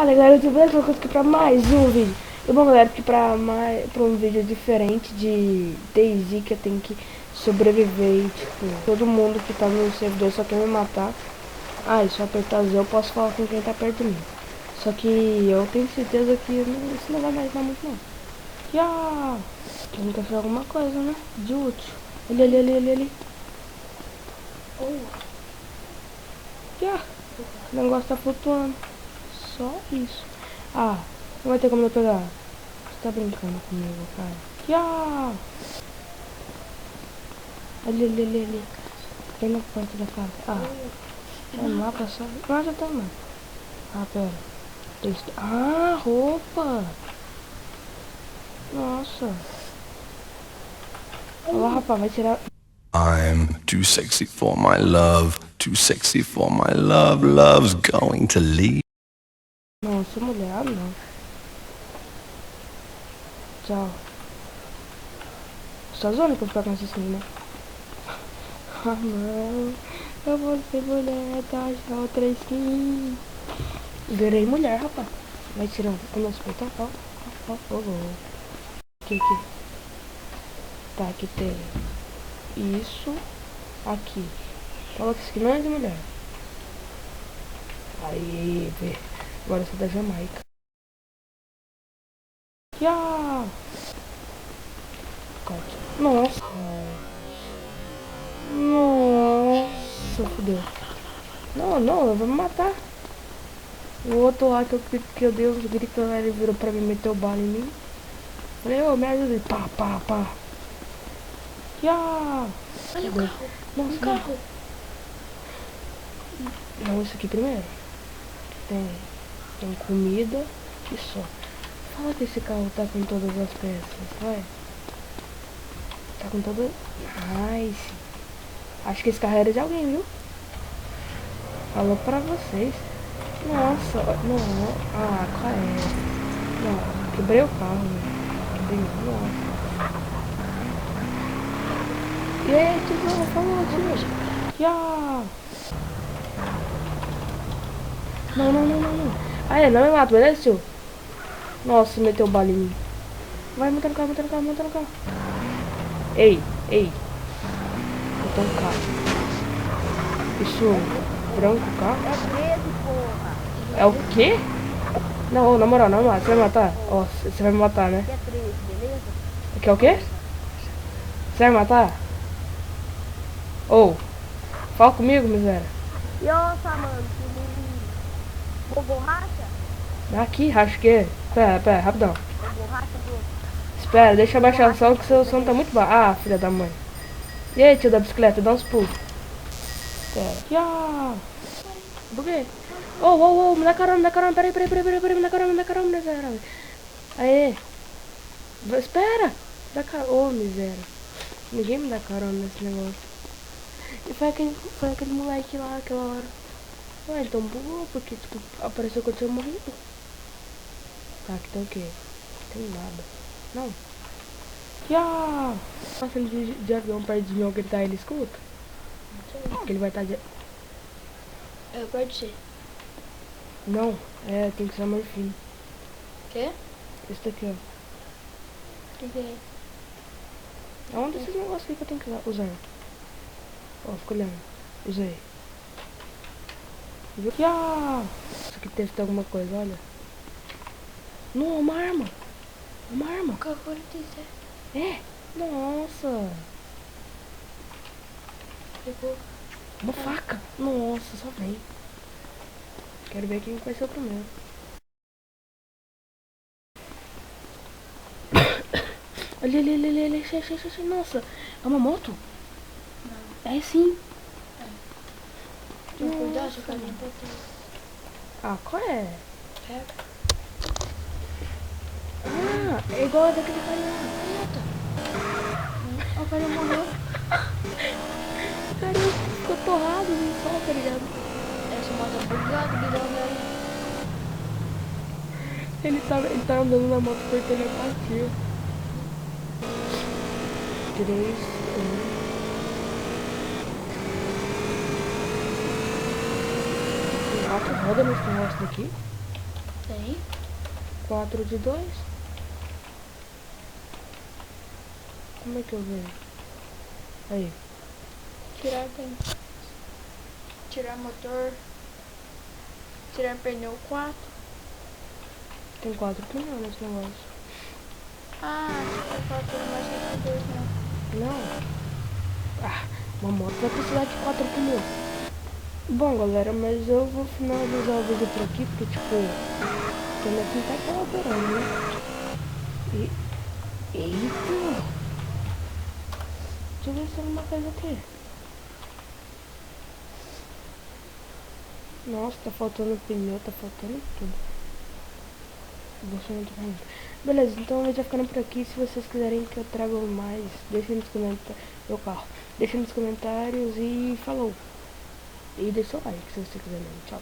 Fala galera, tudo bem? Estou aqui pra mais um vídeo. E bom galera, aqui pra um vídeo diferente de DayZ, que eu tenho que sobreviver e, tipo, todo mundo que tá no servidor só quer me matar. Ah, e se eu apertar Z eu posso falar com quem tá perto de mim. Só que eu tenho certeza que isso não vai me ajudar muito não. Ya! Tem que achar alguma coisa, né? De útil. Ali. Ya! O negócio tá flutuando. Só isso. Ah, não vai ter como eu pegar. Você tá brincando comigo, cara. Ya! Ali. Bem na porta da casa. Ah, não lá pra só. Ah, já tá, mano. Ah, pera. Roupa! Nossa. Olha lá, rapaz, vai tirar. I'm too sexy for my love, too sexy for my love, love's going to leave. Não, sou mulher, não. Tchau. Só zona que eu ficar com essa skin, né? Ah, não. Eu vou ser mulher, tá? Já outra skin. Virei mulher, rapaz. Vai tirando o nosso botão. Ó. Aqui. Tá, aqui tem isso. Aqui. Coloca isso aqui, não é de mulher. Aí, vê. Agora você é da Jamaica. Ya! Corte. Nossa. Nossa, fodeu. Não, eu vou me matar. O outro lá que eu dei uns gritos, ele virou pra mim, meteu bala em mim. Falei, ô, me ajuda. Ele, pá. Ya! Olha o carro. Nossa, carro. Não, isso aqui primeiro. Tem comida e só. Fala que esse carro tá com todas as peças, vai. Tá com todas. Nice. Acho que esse carro era de alguém, viu? Falou pra vocês. Nossa, não. Ah, qual é? Não, quebrei o carro, velho. Quebrei, nossa. E aí, tio, falou, tio. Ya! Não. Ah, é, não me mata, beleza, tio? Nossa, meteu bala em mim. Vai, monta no carro. Ei. Botou um carro. Isso, branco o carro? É 13, porra. É o quê? Não, na moral, não mata. Você vai matar? Ó, você vai me matar, né? Aqui é 13, beleza? Aqui é o quê? Você vai me matar? Ou, fala comigo, miséria. E ó, mano, que borracha? Aqui, racha o quê? Pera, rapidão. Borracha do outro. Espera, deixa eu baixar o som, que seu som tá muito baixo. Ah, filha da mãe. E aí, tio da bicicleta, dá uns pulos. Pera. Ya! Buguei. Oh, me dá carona, peraí, me dá carona, miséria. Aê. Espera. Dá carona, ô, miséria. Ninguém me dá carona nesse negócio. E foi aquele moleque lá, aquela hora. Ué, então bugou, porque, tipo, apareceu quando eu tinha morrido. Tá, aqui tem o quê? Tem nada. Não. Ya! Passando de avião perto de mim, eu gritar, ele escuta? Porque ele vai estar de... É, pode ser. Não, tem que ser morfina. Quê? Esse daqui, ó. O que é? Aonde esses negócios aqui que eu tenho que usar? Ó, fica olhando. Usei. Viu? Ya! Isso aqui deve ter alguma coisa, olha. Não, uma arma. K-47. É. Nossa. Pegou. Uma faca. Nossa, só vem. Quero ver quem vai ser o primeiro. Ali. Nossa. É uma moto? Não. É sim. Tem que cuidar, se o cara não pode. Ah, qual é? Pega. Ah, é igual a daquele carinha lá. O cara morreu. O carinha ficou torrado no sol, tá ligado? Essa moto é bugada, bidão, velho. Ele tá andando na moto por telepatia. 3, 1. Quatro rodas nesse negócio daqui. Sei. 4 de 2. Como é que eu vejo? Aí. Tirar tem. Tirar motor. Tirar pneu 4. Tem 4 pneus nesse negócio. Ah, se for 4 mais que 2, né? Não. Ah, uma moto vai precisar de 4 pneus. Bom, galera, mas eu vou finalizar o vídeo por aqui, porque, tipo, o aqui não tá colaborando, né? Eita! Deixa eu ver se tem alguma coisa aqui. Nossa, tá faltando pneu, tá faltando tudo. Você não tá falando. Beleza, então o vídeo vai ficando por aqui. Se vocês quiserem que eu traga mais, deixem nos comentários. Meu carro. Deixem nos comentários e falou. E deixa o like se você quiser mesmo. Tchau.